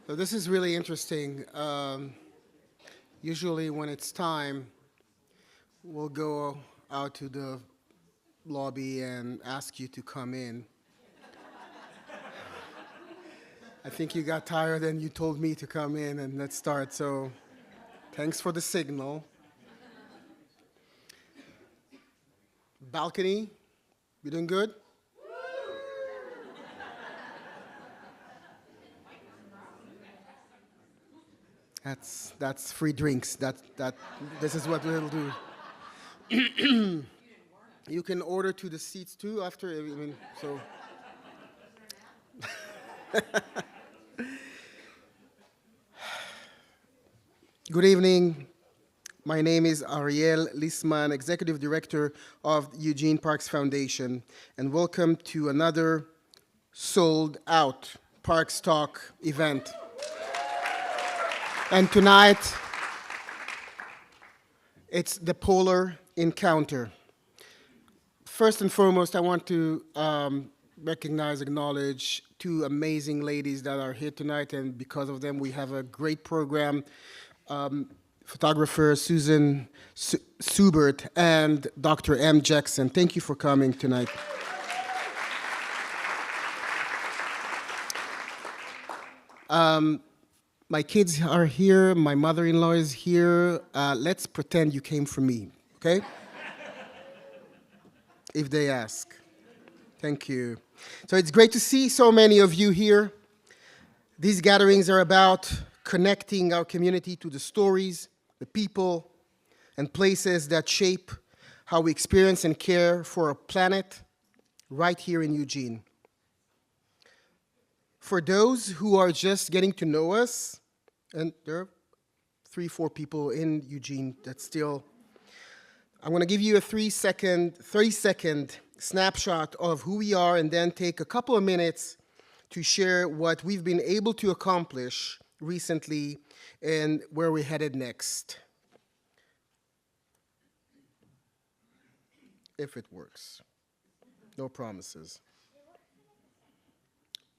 So this is really interesting. Usually when it's time, we'll go out to the lobby and ask you to come in. I think you got tired and you told me to come in and let's start. So thanks for the signal. Balcony, you doing good? That's free drinks. This is what we'll do. You can order to the seats too after. I mean, so. Good evening. My name is Ariel Lisman, Executive Director of Eugene Parks Foundation, and welcome to another sold-out Parks Talk event. And tonight, it's the Polar Encounter. First and foremost, I want to acknowledge two amazing ladies that are here tonight, and because of them, we have a great program. Photographer Susan Subert and Dr. M. Jackson. Thank you for coming tonight. My kids are here, my mother-in-law is here. Let's pretend you came for me, okay? If they ask. Thank you. So it's great to see so many of you here. These gatherings are about connecting our community to the stories, the people, and places that shape how we experience and care for our planet right here in Eugene. For those who are just getting to know us, and there are 3-4 people in Eugene that still, I'm going to give you a 30-second snapshot of who we are and then take a couple of minutes to share what we've been able to accomplish recently and where we're headed next. If it works. No promises.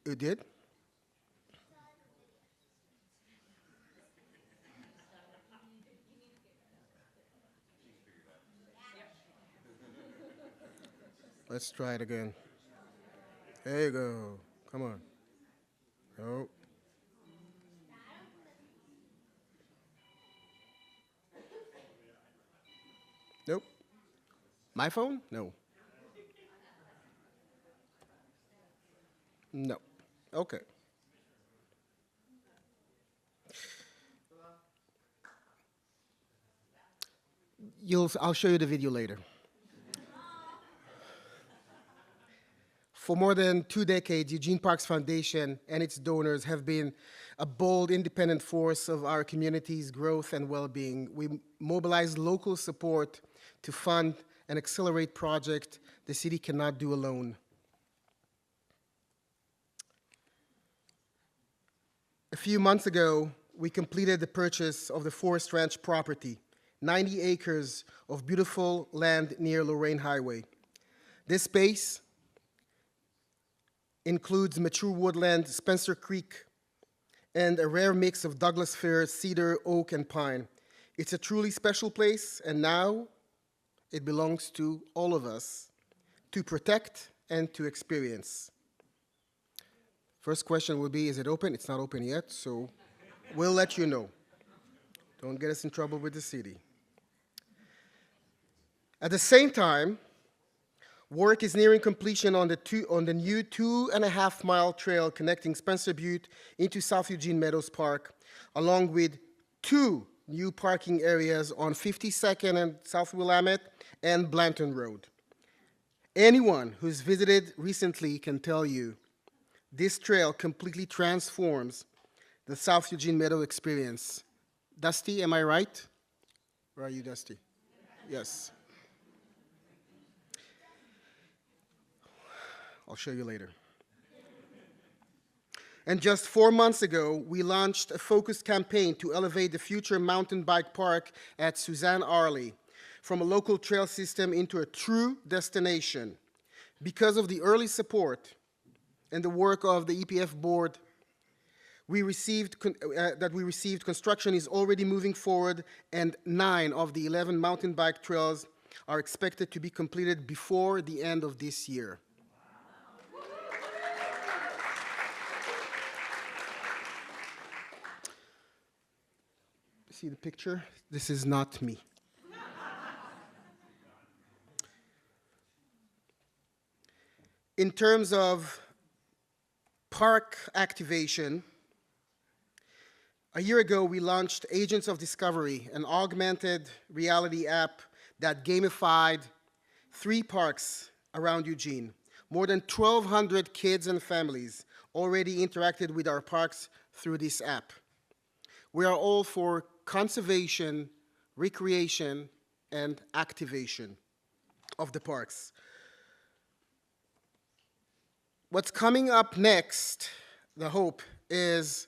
It did? Let's try it again. There you go. Come on. No. Nope. My phone? No. No. Okay. I'll show you the video later. For more than 2 decades, Eugene Parks Foundation and its donors have been a bold, independent force of our community's growth and well-being. We mobilize local support to fund and accelerate projects the city cannot do alone. A few months ago, we completed the purchase of the Forest Ranch property, 90 acres of beautiful land near Lorraine Highway. This space includes mature woodland, Spencer Creek, and a rare mix of Douglas fir, cedar, oak, and pine. It's a truly special place, and now it belongs to all of us to protect and to experience. First question will be, is it open? It's not open yet, so we'll let you know. Don't get us in trouble with the city. At the same time, work is nearing completion on the new 2.5-mile trail connecting Spencer Butte into South Eugene Meadows Park, along with 2 new parking areas on 52nd and South Willamette and Blanton Road. Anyone who's visited recently can tell you this trail completely transforms the South Eugene Meadow experience. Dusty, am I right? Where are you, Dusty? Yes. I'll show you later. And just 4 months ago, we launched a focused campaign to elevate the future mountain bike park at Suzanne Arley from a local trail system into a true destination. Because of the early support and the work of the EPF board, we received, construction is already moving forward, and 9 of the 11 mountain bike trails are expected to be completed before the end of this year. See the picture? This is not me. In terms of park activation, a year ago we launched Agents of Discovery, an augmented reality app that gamified 3 parks around Eugene. More than 1,200 kids and families already interacted with our parks through this app. We are all for conservation, recreation, and activation of the parks. What's coming up next, the hope, is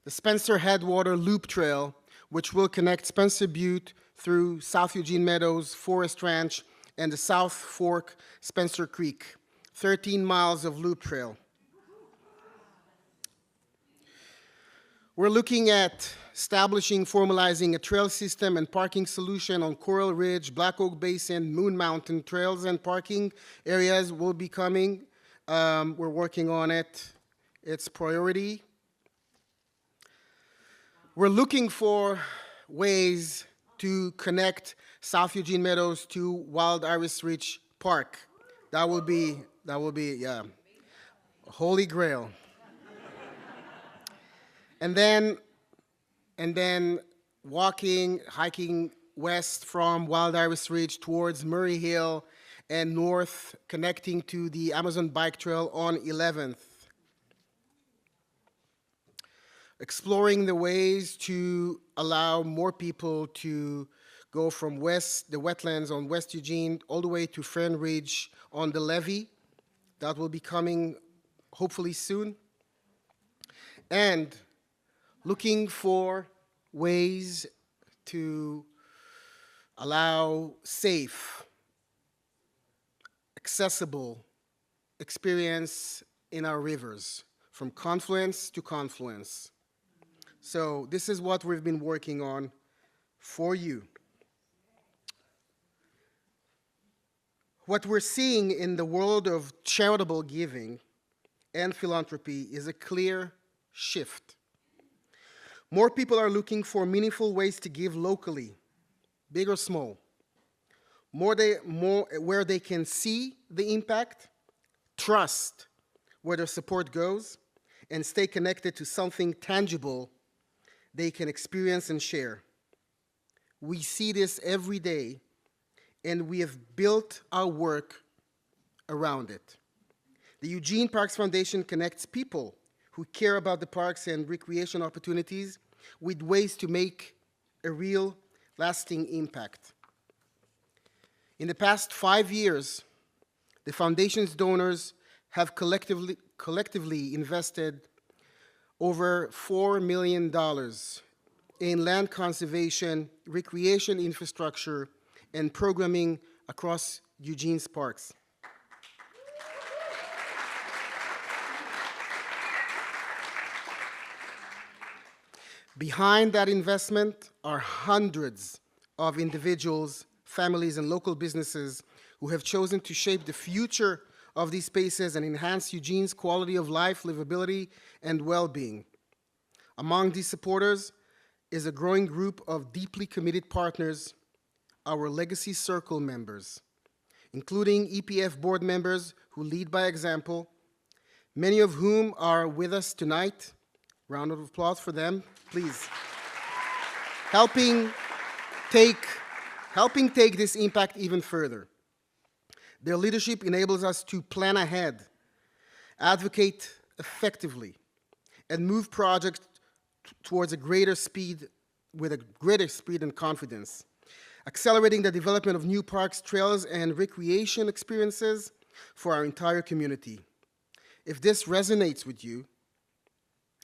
the Spencer Headwater Loop Trail, which will connect Spencer Butte through South Eugene Meadows, Forest Ranch, and the South Fork Spencer Creek. 13 miles of loop trail. We're looking at establishing, formalizing a trail system and parking solution on Coral Ridge, Black Oak Basin, Moon Mountain. Trails and parking areas will be coming. We're working on it. It's priority. We're looking for ways to connect South Eugene Meadows to Wild Iris Ridge Park. That will be a holy grail. And then hiking west from Wild Iris Ridge towards Murray Hill and north, connecting to the Amazon Bike Trail on 11th. Exploring the ways to allow more people to go from the wetlands on West Eugene all the way to Fern Ridge on the levee. That will be coming hopefully soon. And looking for ways to allow safe, accessible experience in our rivers, from confluence to confluence. So this is what we've been working on for you. What we're seeing in the world of charitable giving and philanthropy is a clear shift. More people are looking for meaningful ways to give locally, big or small. More where they can see the impact, trust where their support goes, and stay connected to something tangible they can experience and share. We see this every day, and we have built our work around it. The Eugene Parks Foundation connects people who care about the parks and recreation opportunities with ways to make a real, lasting impact. In the past 5 years, the foundation's donors have collectively invested over $4 million in land conservation, recreation infrastructure, and programming across Eugene's parks. Behind that investment are hundreds of individuals, families, and local businesses who have chosen to shape the future of these spaces and enhance Eugene's quality of life, livability, and well-being. Among these supporters is a growing group of deeply committed partners, our Legacy Circle members, including EPF board members who lead by example, many of whom are with us tonight. Round of applause for them, please. Helping take this impact even further. Their leadership enables us to plan ahead, advocate effectively, and move projects towards a greater speed, with a greater speed and confidence, accelerating the development of new parks, trails, and recreation experiences for our entire community. If this resonates with you,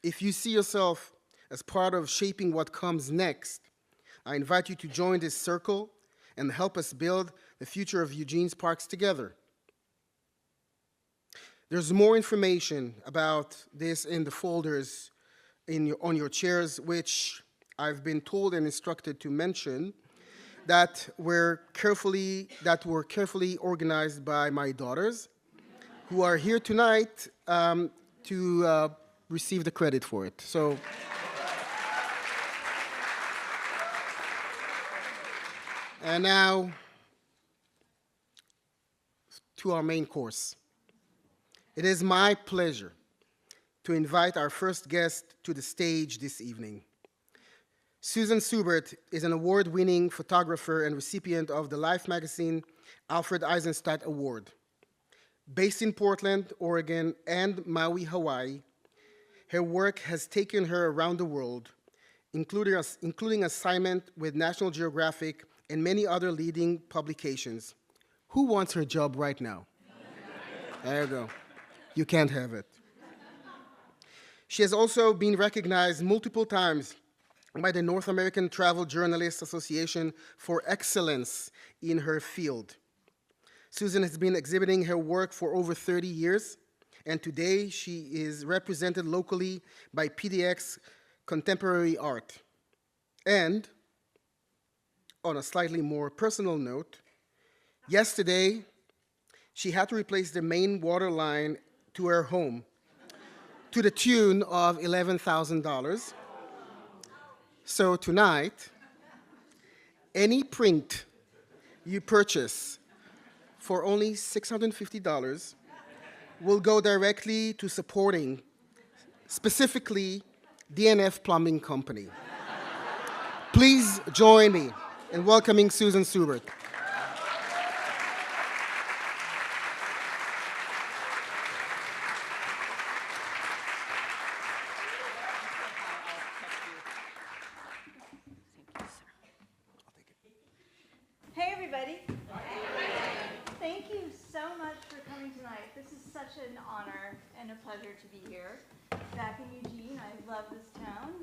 if you see yourself as part of shaping what comes next, I invite you to join this circle and help us build the future of Eugene's parks together. There's more information about this in the folders on your chairs, which I've been told and instructed to mention, that were carefully organized by my daughters, who are here tonight to receive the credit for it. So, and now to our main course. It is my pleasure to invite our first guest to the stage this evening. Susan Subert is an award-winning photographer and recipient of the Life magazine Alfred Eisenstadt Award. Based in Portland, Oregon, and Maui, Hawaii, her work has taken her around the world, including assignment with National Geographic and many other leading publications. Who wants her job right now? There you go. You can't have it. She has also been recognized multiple times by the North American Travel Journalists Association for excellence in her field. Susan has been exhibiting her work for over 30 years, and today she is represented locally by PDX Contemporary Art. And on a slightly more personal note, yesterday, she had to replace the main water line to her home to the tune of $11,000. So tonight, any print you purchase for only $650 will go directly to supporting, specifically, DNF Plumbing Company. Please join me in welcoming Susan Subert. Hey everybody. Thank you so much for coming tonight. This is such an honor and a pleasure to be here. Back in Eugene, I love this town.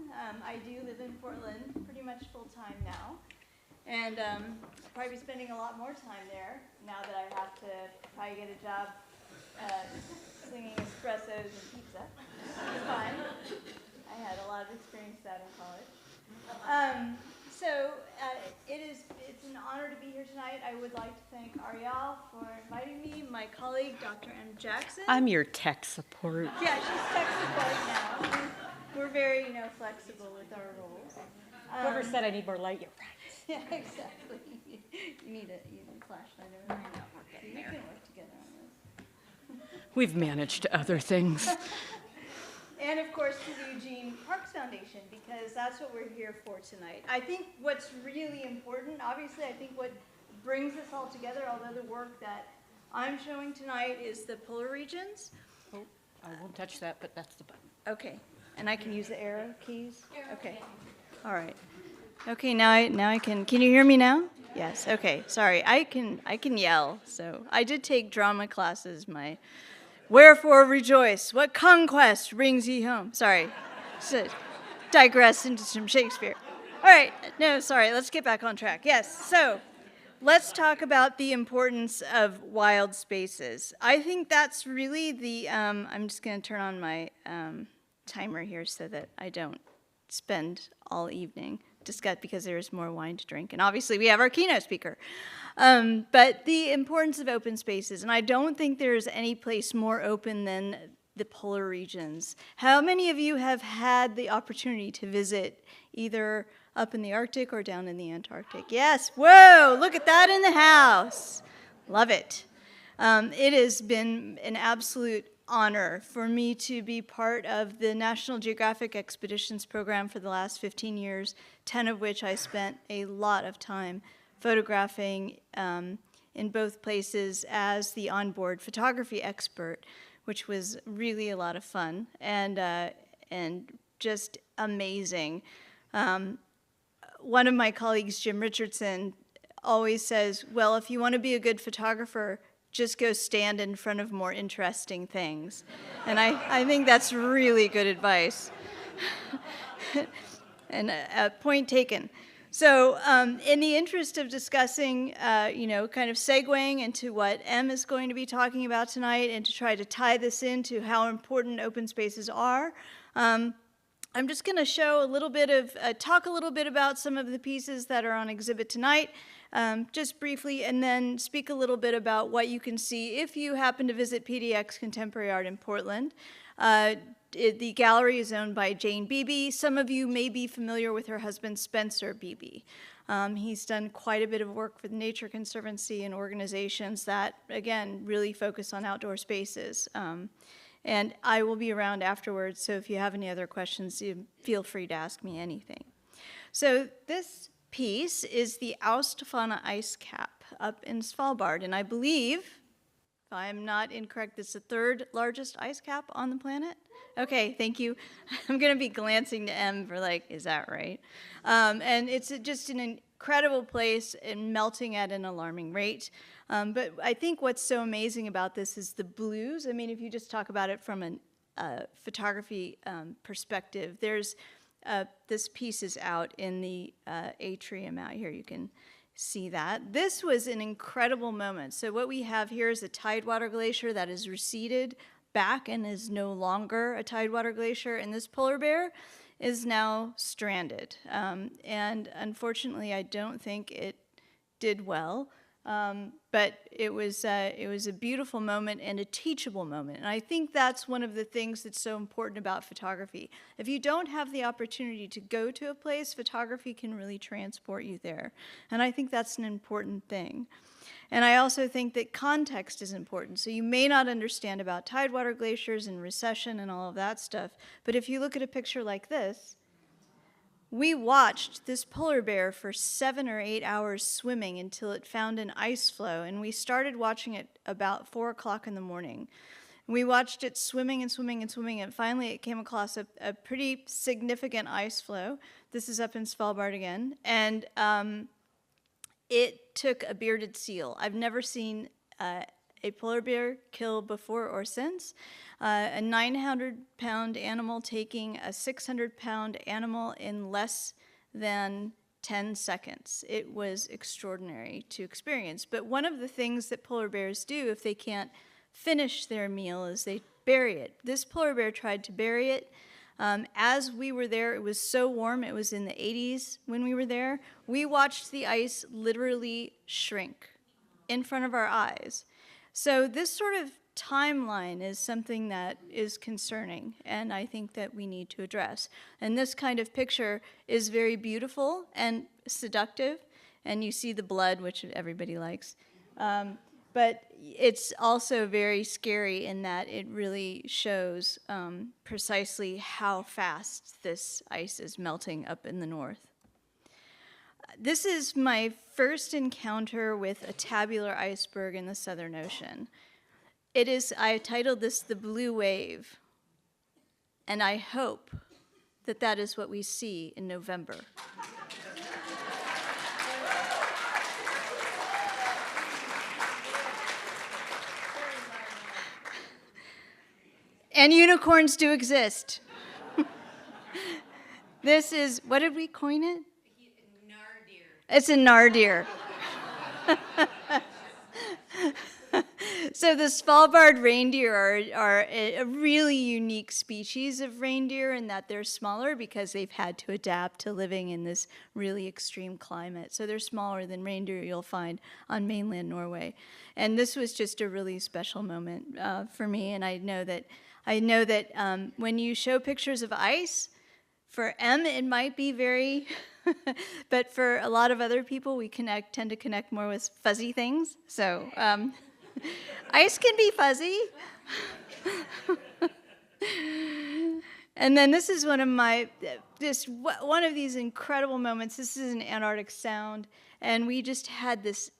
I do live in Portland pretty much full time now. And probably be spending a lot more time there now that I have to probably get a job slinging espressos and pizza. It's fun. I had a lot of experience that in college. It's an honor to be here tonight. I would like to thank Ariel for inviting me, my colleague, Dr. M. Jackson. I'm your tech support. Yeah, she's tech support now. We're very, flexible with our roles. Whoever said I need more light, you're right. Yeah, exactly. You need a flashlight over there. We can work together on this. We've managed other things. And of course to the Eugene Parks Foundation, because that's what we're here for tonight. I think what's really important, obviously I think what brings us all together, although the work that I'm showing tonight is the polar regions. Oh, I won't touch that, but that's the button. Okay, and I can use the arrow keys? Okay, all right. Okay, now I can you hear me now? Yes, okay, sorry, I can yell. So I did take drama classes, wherefore rejoice, what conquest brings ye home? Sorry, so digress into some Shakespeare. All right, no, sorry, let's get back on track. Yes, so let's talk about the importance of wild spaces. I think that's really I'm just gonna turn on my timer here so that I don't spend all evening because there's more wine to drink. And obviously we have our keynote speaker. But the importance of open spaces, and I don't think there's any place more open than the polar regions. How many of you have had the opportunity to visit either up in the Arctic or down in the Antarctic? Yes, whoa, look at that in the house. Love it. It has been an absolute honor for me to be part of the National Geographic Expeditions program for the last 15 years, 10 of which I spent a lot of time photographing in both places as the onboard photography expert, which was really a lot of fun and just amazing. One of my colleagues, Jim Richardson, always says, well, if you want to be a good photographer, just go stand in front of more interesting things. And I think that's really good advice. And point taken. So in the interest of discussing, kind of segueing into what Em is going to be talking about tonight and to try to tie this into how important open spaces are, I'm just going to show a little bit of, talk a little bit about some of the pieces that are on exhibit tonight, just briefly, and then speak a little bit about what you can see if you happen to visit PDX Contemporary Art in Portland. The gallery is owned by Jane Beebe. Some of you may be familiar with her husband, Spencer Beebe. He's done quite a bit of work for the Nature Conservancy and organizations that, again, really focus on outdoor spaces. And I will be around afterwards, so if you have any other questions, feel free to ask me anything. So this piece is the Austafana ice cap up in Svalbard, and I believe, if I'm not incorrect, it's the third largest ice cap on the planet. Okay, thank you. I'm going to be glancing to M for like, is that right? And it's just an incredible place and melting at an alarming rate. But I think what's so amazing about this is the blues. I mean, if you just talk about it from a photography perspective, there's this piece is out in the atrium out here. You can see that. This was an incredible moment. So what we have here is a tidewater glacier that is receded back and is no longer a tidewater glacier, and this polar bear is now stranded. And unfortunately, I don't think it did well. But it was a beautiful moment and a teachable moment. And I think that's one of the things that's so important about photography. If you don't have the opportunity to go to a place, photography can really transport you there. And I think that's an important thing. And I also think that context is important. So you may not understand about tidewater glaciers and recession and all of that stuff, but if you look at a picture like this, we watched this polar bear for 7 or 8 hours swimming until it found an ice floe, and we started watching it about 4 o'clock in the morning. We watched it swimming and swimming and swimming, and finally it came across a pretty significant ice floe. This is up in Svalbard again, and it took a bearded seal. I've never seen a polar bear kill before or since. A 900-pound animal taking a 600-pound animal in less than 10 seconds. It was extraordinary to experience. But one of the things that polar bears do if they can't finish their meal is they bury it. This polar bear tried to bury it. As we were there, it was so warm, it was in the 80s when we were there. We watched the ice literally shrink in front of our eyes. So this sort of timeline is something that is concerning, and I think that we need to address. And this kind of picture is very beautiful and seductive, and you see the blood, which everybody likes. But it's also very scary in that it really shows precisely how fast this ice is melting up in the north. This is my first encounter with a tabular iceberg in the Southern Ocean. I titled this The Blue Wave, and I hope that that is what we see in November. And unicorns do exist. This is, what did we coin it? It's a nardir. So the Svalbard reindeer are a really unique species of reindeer in that they're smaller because they've had to adapt to living in this really extreme climate. So they're smaller than reindeer you'll find on mainland Norway. And this was just a really special moment for me. And I know that when you show pictures of ice, for M, it might be very, but for a lot of other people, we tend to connect more with fuzzy things. So ice can be fuzzy. And then this is one of these incredible moments. This is an Antarctic Sound, and we just had this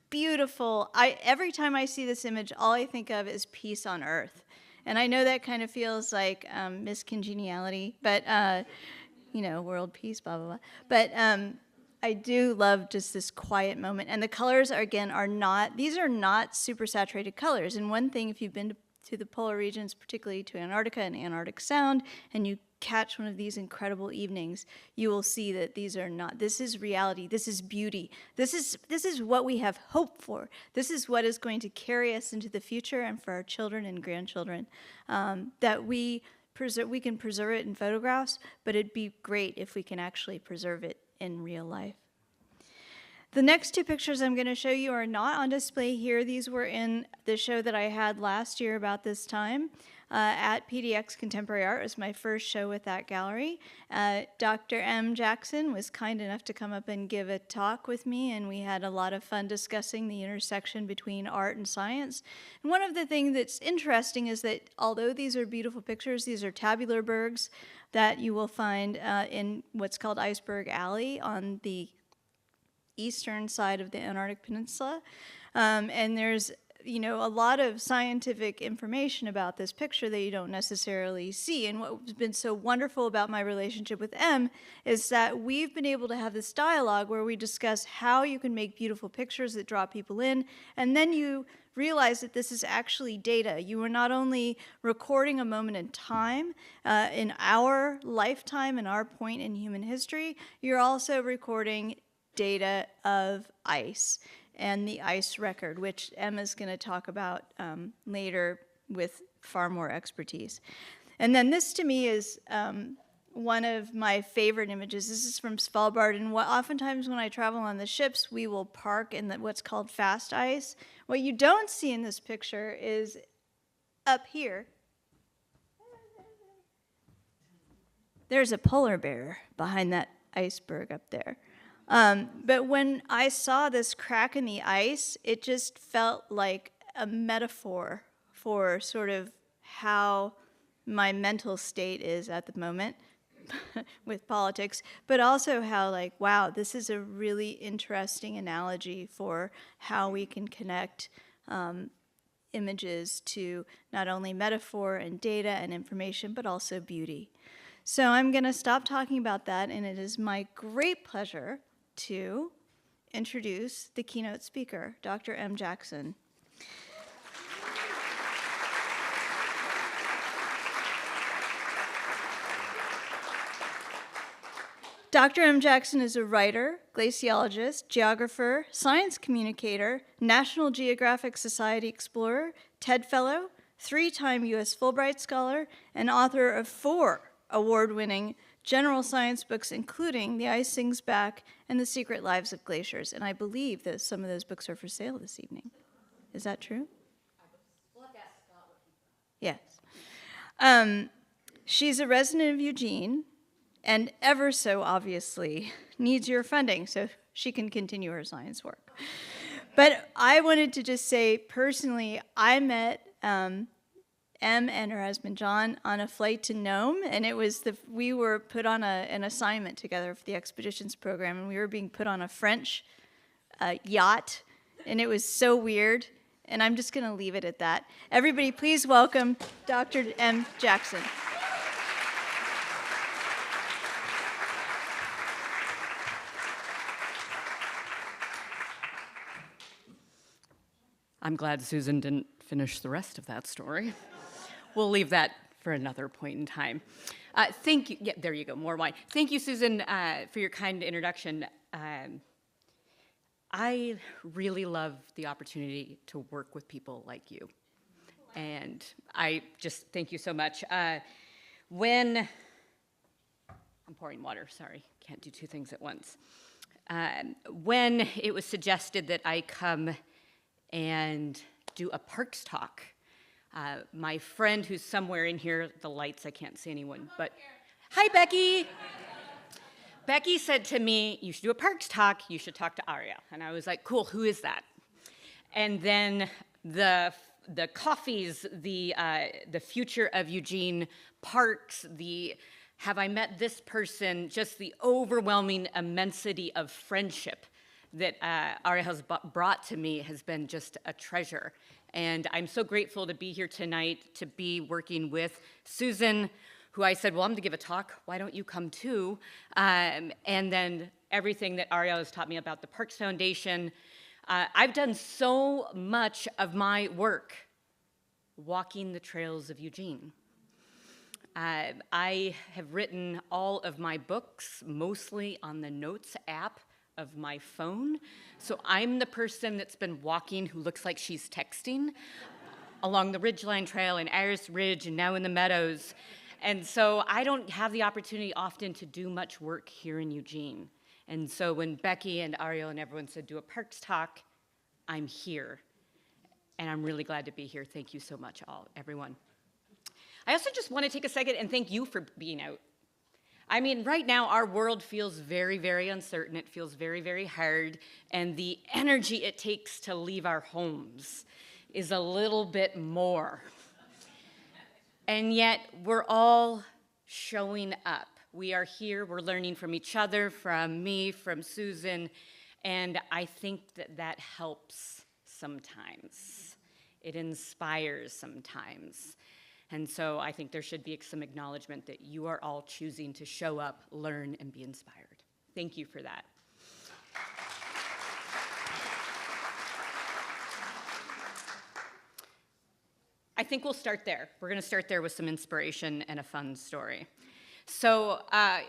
beautiful, every time I see this image, all I think of is peace on Earth. And I know that kind of feels like miscongeniality, but, world peace, blah, blah, blah. But I do love just this quiet moment. And the colors, these are not super saturated colors. And one thing, if you've been to the polar regions, particularly to Antarctica and Antarctic Sound, and you catch one of these incredible evenings, you will see that this is reality, this is beauty, this is what we have hope for. This is what is going to carry us into the future and for our children and grandchildren, that we we can preserve it in photographs, but it'd be great if we can actually preserve it in real life. The next two pictures I'm going to show you are not on display here. These were in the show that I had last year about this time at PDX Contemporary Art. It was my first show with that gallery. Dr. M. Jackson was kind enough to come up and give a talk with me, and we had a lot of fun discussing the intersection between art and science. And one of the things that's interesting is that although these are beautiful pictures, these are tabular bergs that you will find in what's called Iceberg Alley on the eastern side of the Antarctic Peninsula. And there's a lot of scientific information about this picture that you don't necessarily see. And what's been so wonderful about my relationship with Em is that we've been able to have this dialogue where we discuss how you can make beautiful pictures that draw people in, and then you realize that this is actually data. You are not only recording a moment in time, in our lifetime and our point in human history, you're also recording data of ice and the ice record, which Emma's going to talk about later with far more expertise. And then this to me is one of my favorite images. This is from Svalbard, and oftentimes when I travel on the ships, we will park in what's called fast ice. What you don't see in this picture is up here. There's a polar bear behind that iceberg up there. But when I saw this crack in the ice, it just felt like a metaphor for sort of how my mental state is at the moment with politics, but also how, like, wow, this is a really interesting analogy for how we can connect images to not only metaphor and data and information, but also beauty. So I'm going to stop talking about that, and it is my great pleasure to introduce the keynote speaker, Dr. M. Jackson. Dr. M. Jackson is a writer, glaciologist, geographer, science communicator, National Geographic Society Explorer, TED Fellow, 3-time U.S. Fulbright Scholar, and author of 4 award-winning general science books, including The Ice Sings Back and The Secret Lives of Glaciers. And I believe that some of those books are for sale this evening. Is that true? Yes. She's a resident of Eugene, and ever so obviously needs your funding so she can continue her science work. But I wanted to just say, personally, I met Em and her husband John on a flight to Nome, and we were put on an assignment together for the expeditions program, and we were being put on a French yacht, and it was so weird, and I'm just going to leave it at that. Everybody, please welcome Dr. M. Jackson. I'm glad Susan didn't finish the rest of that story. We'll leave that for another point in time. Thank you. Yeah, there you go, more wine. Thank you, Susan, for your kind introduction. I really love the opportunity to work with people like you. And I just thank you so much. When, I'm pouring water, sorry, can't do 2 things at once. When it was suggested that I come and do a parks talk, my friend who's somewhere in here, the lights, I can't see anyone, but hi, Becky. Becky said to me, you should do a parks talk, you should talk to Ariel. And I was like, cool, who is that? And then the coffees, the future of Eugene parks, the have I met this person, just the overwhelming immensity of friendship that Ariel has brought to me has been just a treasure. And I'm so grateful to be here tonight, to be working with Susan, who I said, well, I'm going to give a talk. Why don't you come too? And then everything that Ariel has taught me about the Parks Foundation. I've done so much of my work walking the trails of Eugene. I have written all of my books, mostly on the Notes app of my phone. So I'm the person that's been walking who looks like she's texting along the Ridgeline Trail and Ayers Ridge and now in the Meadows. And so I don't have the opportunity often to do much work here in Eugene. And so when Becky and Ariel and everyone said, do a parks talk, I'm here. And I'm really glad to be here. Thank you so much, everyone. I also just want to take a second and thank you for being out. I mean, right now, our world feels very, very uncertain. It feels very, very hard. And the energy it takes to leave our homes is a little bit more. And yet, we're all showing up. We are here. We're learning from each other, from me, from Susan. And I think that that helps sometimes. It inspires sometimes. And so I think there should be some acknowledgement that you are all choosing to show up, learn, and be inspired. Thank you for that. I think we'll start there. We're going to start there with some inspiration and a fun story. So a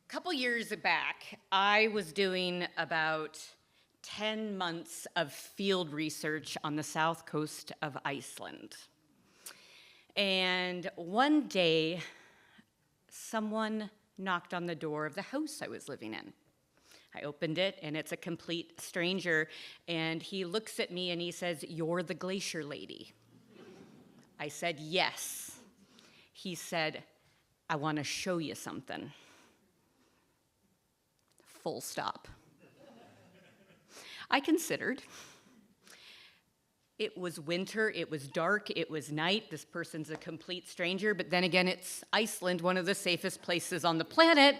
couple years back, I was doing about 10 months of field research on the south coast of Iceland. And one day, someone knocked on the door of the house I was living in. I opened it, and it's a complete stranger, and he looks at me and he says, "You're the glacier lady." I said, "Yes." He said, "I want to show you something." Full stop. I considered. It was winter, it was dark, it was night. This person's a complete stranger, but then again, it's Iceland, one of the safest places on the planet.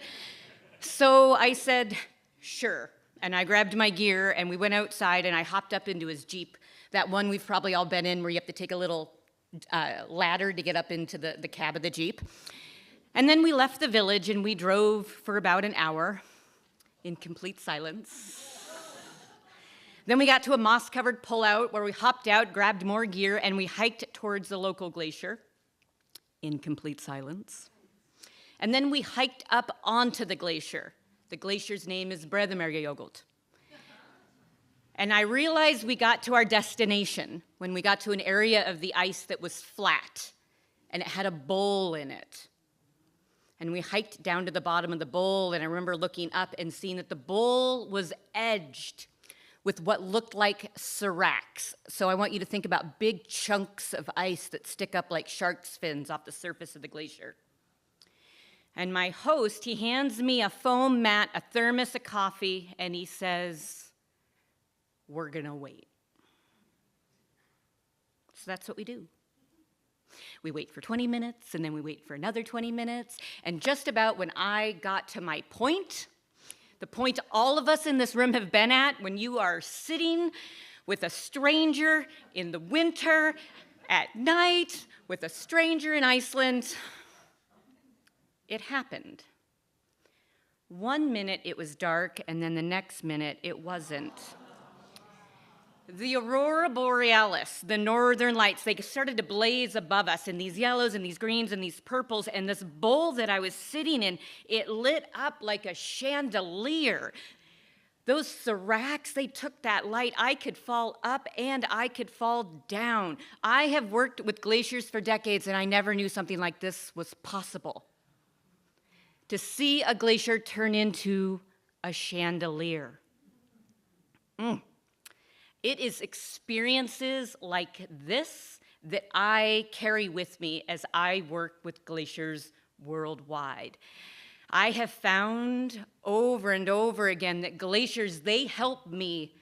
So I said, sure. And I grabbed my gear and we went outside and I hopped up into his Jeep. That one we've probably all been in where you have to take a little ladder to get up into the cab of the Jeep. And then we left the village and we drove for about an hour in complete silence. Then we got to a moss-covered pullout where we hopped out, grabbed more gear, and we hiked towards the local glacier in complete silence. And then we hiked up onto the glacier. The glacier's name is Breðamerjajökull. And I realized we got to our destination when we got to an area of the ice that was flat, and it had a bowl in it. And we hiked down to the bottom of the bowl, and I remember looking up and seeing that the bowl was edged with what looked like seracs. So I want you to think about big chunks of ice that stick up like shark's fins off the surface of the glacier. And my host, he hands me a foam mat, a thermos of coffee, and he says, "We're gonna wait." So that's what we do. We wait for 20 minutes, and then we wait for another 20 minutes, and just about when I got to my point, the point all of us in this room have been at, when you are sitting with a stranger in the winter, at night, with a stranger in Iceland, it happened. 1 minute it was dark, and then the next minute it wasn't. The aurora borealis, the northern lights, they started to blaze above us in these yellows and these greens and these purples, and this bowl that I was sitting in, it lit up like a chandelier. Those seracs, they took that light. I could fall up and I could fall down. I have worked with glaciers for decades, and I never knew something like this was possible. To see a glacier turn into a chandelier. It is experiences like this that I carry with me as I work with glaciers worldwide. I have found over and over again that glaciers, they help me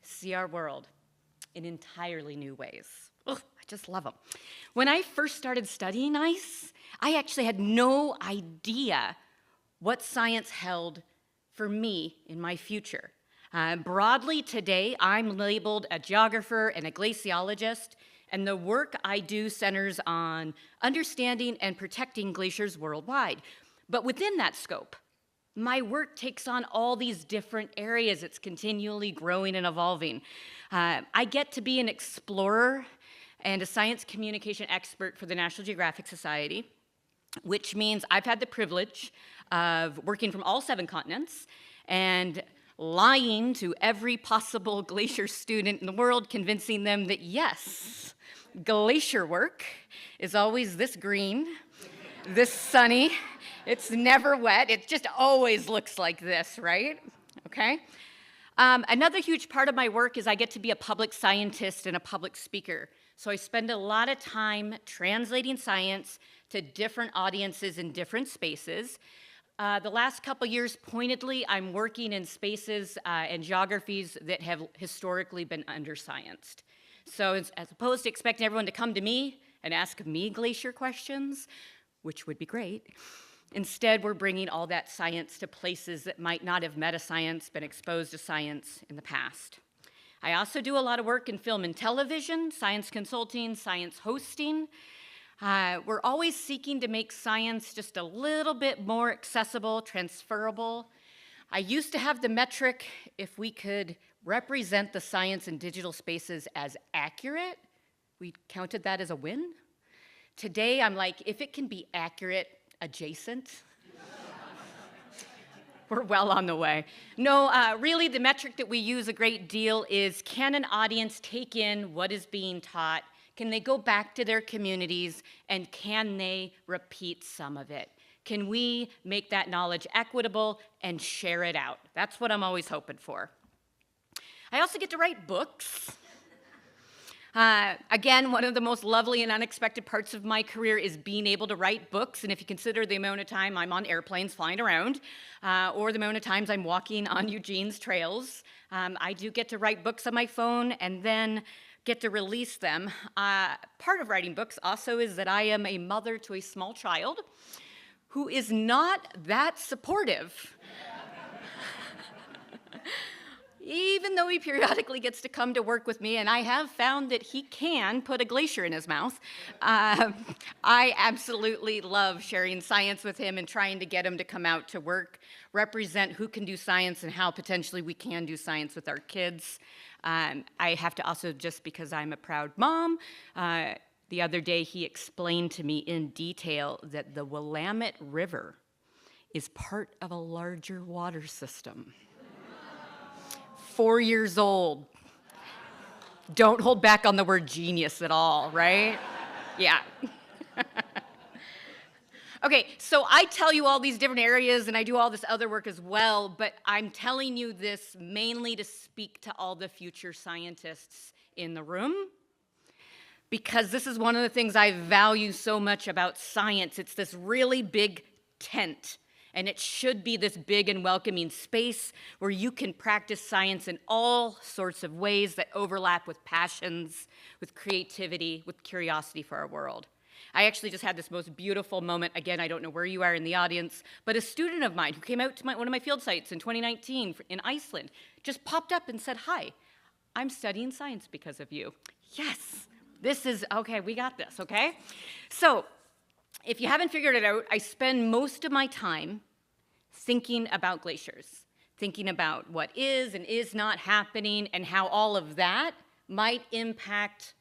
see our world in entirely new ways. Ugh, I just love them. When I first started studying ice, I actually had no idea what science held for me in my future. Broadly today, I'm labeled a geographer and a glaciologist, and the work I do centers on understanding and protecting glaciers worldwide. But within that scope, my work takes on all these different areas. It's continually growing and evolving. I get to be an explorer and a science communication expert for the National Geographic Society, which means I've had the privilege of working from all 7 continents and lying to every possible glacier student in the world, convincing them that yes, glacier work is always this green this sunny. It's never wet. It just always looks like this, right? Okay. Another huge part of my work is I get to be a public scientist and a public speaker. So I spend a lot of time translating science to different audiences in different spaces. The last couple years, pointedly, I'm working in spaces and geographies that have historically been under-scienced. So as opposed to expecting everyone to come to me and ask me glacier questions, which would be great, instead we're bringing all that science to places that might not have meta-science, been exposed to science in the past. I also do a lot of work in film and television, science consulting, science hosting. We're always seeking to make science just a little bit more accessible, transferable. I used to have the metric if we could represent the science in digital spaces as accurate, we counted that as a win. Today, I'm like, if it can be accurate adjacent, we're well on the way. No, really the metric that we use a great deal is, can an audience take in what is being taught? Can they go back to their communities, and can they repeat some of it? Can we make that knowledge equitable and share it out? That's what I'm always hoping for. I also get to write books. Again, one of the most lovely and unexpected parts of my career is being able to write books, and if you consider the amount of time I'm on airplanes flying around, or the amount of times I'm walking on Eugene's trails, I do get to write books on my phone and then get to release them. Part of writing books also is that I am a mother to a small child who is not that supportive. Even though he periodically gets to come to work with me, and I have found that he can put a glacier in his mouth, I absolutely love sharing science with him and trying to get him to come out to work, represent who can do science and how potentially we can do science with our kids. I have to also, just because I'm a proud mom, the other day he explained to me in detail that the Willamette River is part of a larger water system. 4 years old. Don't hold back on the word genius at all, right? Yeah. Okay, so I tell you all these different areas and I do all this other work as well, but I'm telling you this mainly to speak to all the future scientists in the room, because this is one of the things I value so much about science. It's this really big tent. And it should be this big and welcoming space where you can practice science in all sorts of ways that overlap with passions, with creativity, with curiosity for our world. I actually just had this most beautiful moment. Again, I don't know where you are in the audience, but a student of mine who came out to one of my field sites in 2019 in Iceland just popped up and said, "Hi, I'm studying science because of you." Yes, this is, okay, we got this, okay? So, if you haven't figured it out, I spend most of my time thinking about glaciers, thinking about what is and is not happening and how all of that might impact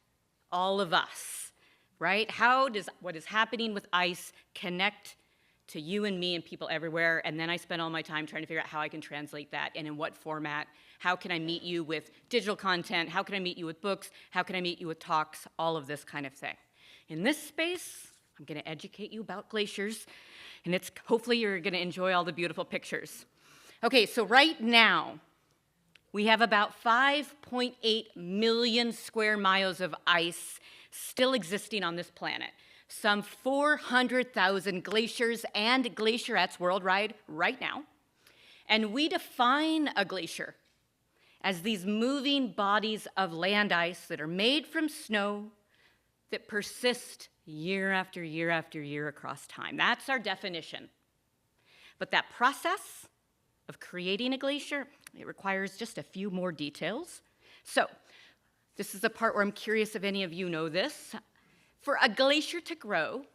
all of us, right? How does what is happening with ice connect to you and me and people everywhere? And then I spend all my time trying to figure out how I can translate that and in what format. How can I meet you with digital content? How can I meet you with books? How can I meet you with talks? All of this kind of thing. In this space, I'm going to educate you about glaciers, and hopefully you're going to enjoy all the beautiful pictures. Okay, so right now, we have about 5.8 million square miles of ice still existing on this planet. Some 400,000 glaciers and glacierettes worldwide right now. And we define a glacier as these moving bodies of land ice that are made from snow that persist year after year after year across time. That's our definition. But that process of creating a glacier, it requires just a few more details. So, this is the part where I'm curious if any of you know this. For a glacier to grow,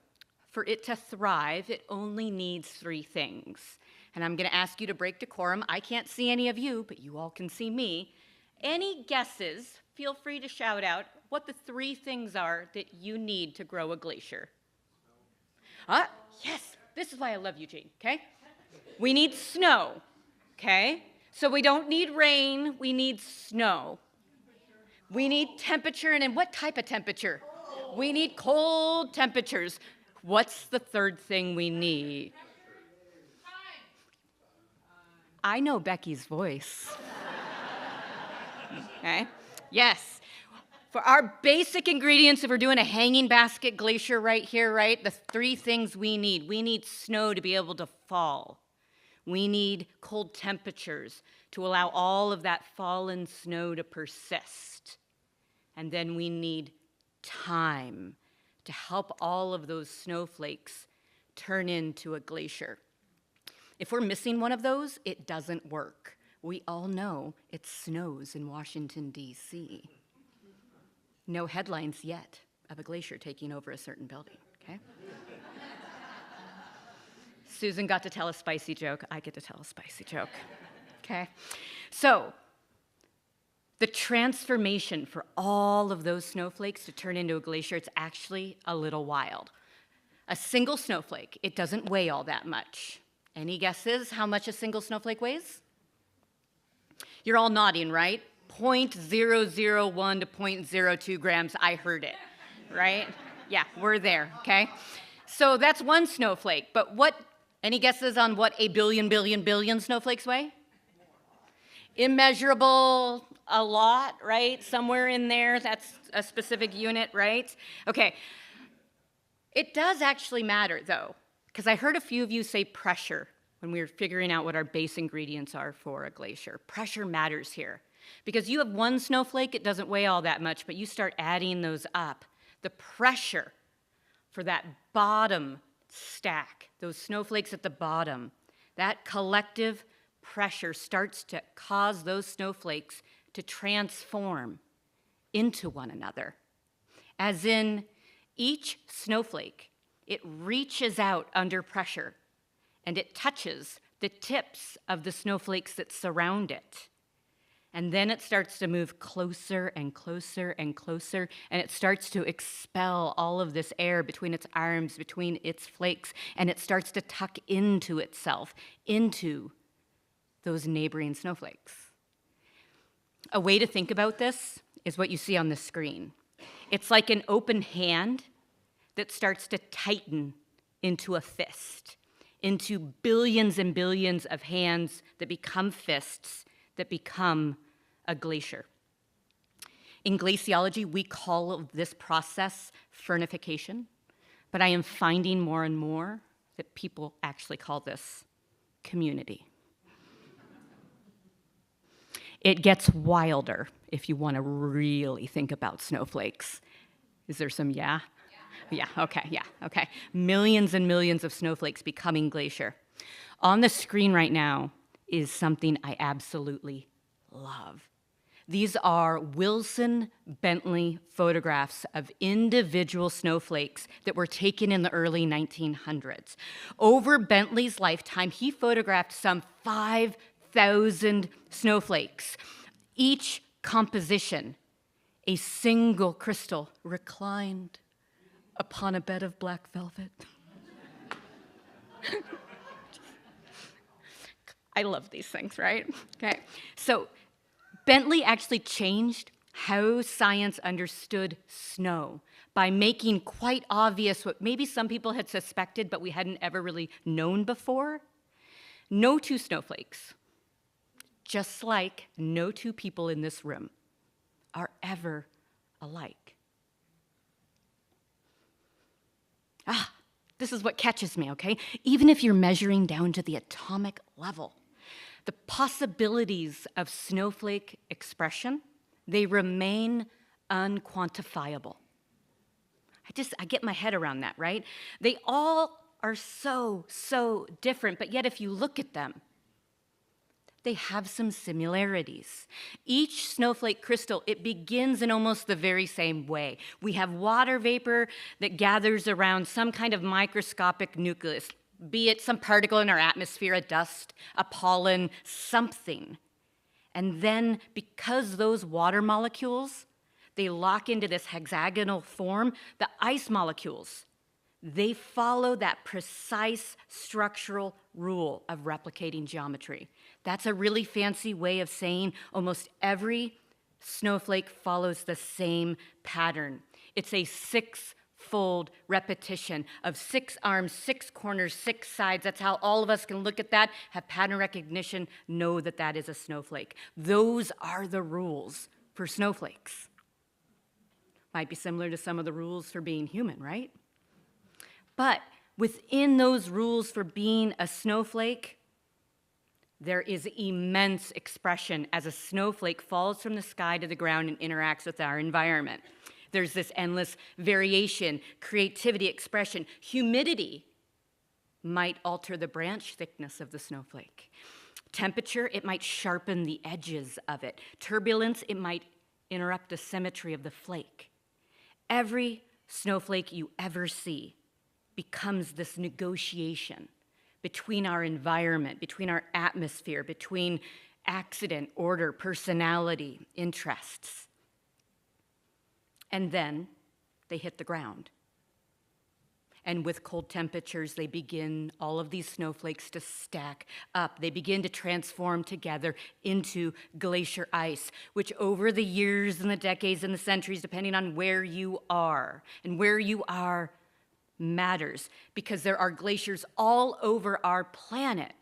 for it to thrive, it only needs 3 things. And I'm going to ask you to break decorum. I can't see any of you, but you all can see me. Any guesses, feel free to shout out what the 3 things are that you need to grow a glacier. Yes, this is why I love Eugene, okay? We need snow, okay? So we don't need rain, we need snow. We need temperature, and what type of temperature? We need cold temperatures. What's the third thing we need? I know Becky's voice. Okay? Yes. For our basic ingredients, if we're doing a hanging basket glacier right here, right, the three things we need snow to be able to fall. We need cold temperatures to allow all of that fallen snow to persist. And then we need time to help all of those snowflakes turn into a glacier. If we're missing one of those, it doesn't work. We all know it snows in Washington, D.C. No headlines yet of a glacier taking over a certain building, okay? Susan got to tell a spicy joke. I get to tell a spicy joke, okay? So, the transformation for all of those snowflakes to turn into a glacier, it's actually a little wild. A single snowflake, it doesn't weigh all that much. Any guesses how much a single snowflake weighs? You're all nodding, right? 0.001 to 0.02 grams, I heard it, right? Yeah, we're there, okay? So that's one snowflake, but any guesses on what a billion snowflakes weigh? Immeasurable, a lot, right? Somewhere in there, that's a specific unit, right? Okay. It does actually matter, though, because I heard a few of you say pressure when we were figuring out what our base ingredients are for a glacier. Pressure matters here, because you have one snowflake, it doesn't weigh all that much, but you start adding those up. The pressure for that bottom stack, those snowflakes at the bottom, that collective pressure starts to cause those snowflakes to transform into one another. As in, each snowflake, it reaches out under pressure and it touches the tips of the snowflakes that surround it. And then it starts to move closer and closer and closer, and it starts to expel all of this air between its arms, between its flakes, and it starts to tuck into itself, into those neighboring snowflakes. A way to think about this is what you see on the screen. It's like an open hand that starts to tighten into a fist, into billions and billions of hands that become fists, that become a glacier. In glaciology, we call this process fernification, but I am finding more and more that people actually call this community. It gets wilder if you want to really think about snowflakes. Is there some yeah? Yeah, okay. Millions and millions of snowflakes becoming glacier. On the screen right now is something I absolutely love. These are Wilson Bentley photographs of individual snowflakes that were taken in the early 1900s. Over Bentley's lifetime, he photographed some 5,000 snowflakes. Each composition, a single crystal reclined upon a bed of black velvet. I love these things, right? Okay. So Bentley actually changed how science understood snow by making quite obvious what maybe some people had suspected but we hadn't ever really known before. No two snowflakes, just like no two people in this room, are ever alike. This is what catches me, okay? Even if you're measuring down to the atomic level, the possibilities of snowflake expression, they remain unquantifiable. I get my head around that, right? They all are so different, but yet if you look at them, they have some similarities. Each snowflake crystal, it begins in almost the very same way. We have water vapor that gathers around some kind of microscopic nucleus, be it some particle in our atmosphere, a dust, a pollen, something. And then because those water molecules, they lock into this hexagonal form, the ice molecules, they follow that precise structural rule of replicating geometry. That's a really fancy way of saying almost every snowflake follows the same pattern. It's a 6 fold, repetition of 6 arms, 6 corners, 6 sides. That's how all of us can look at that, have pattern recognition, know that that is a snowflake. Those are the rules for snowflakes. Might be similar to some of the rules for being human, right? But within those rules for being a snowflake, there is immense expression as a snowflake falls from the sky to the ground and interacts with our environment. There's this endless variation, creativity, expression. Humidity might alter the branch thickness of the snowflake. Temperature, it might sharpen the edges of it. Turbulence, it might interrupt the symmetry of the flake. Every snowflake you ever see becomes this negotiation between our environment, between our atmosphere, between accident, order, personality, interests. And then they hit the ground. And with cold temperatures, they begin, all of these snowflakes to stack up. They begin to transform together into glacier ice, which over the years and the decades and the centuries, depending on where you are, and where you are matters, because there are glaciers all over our planet,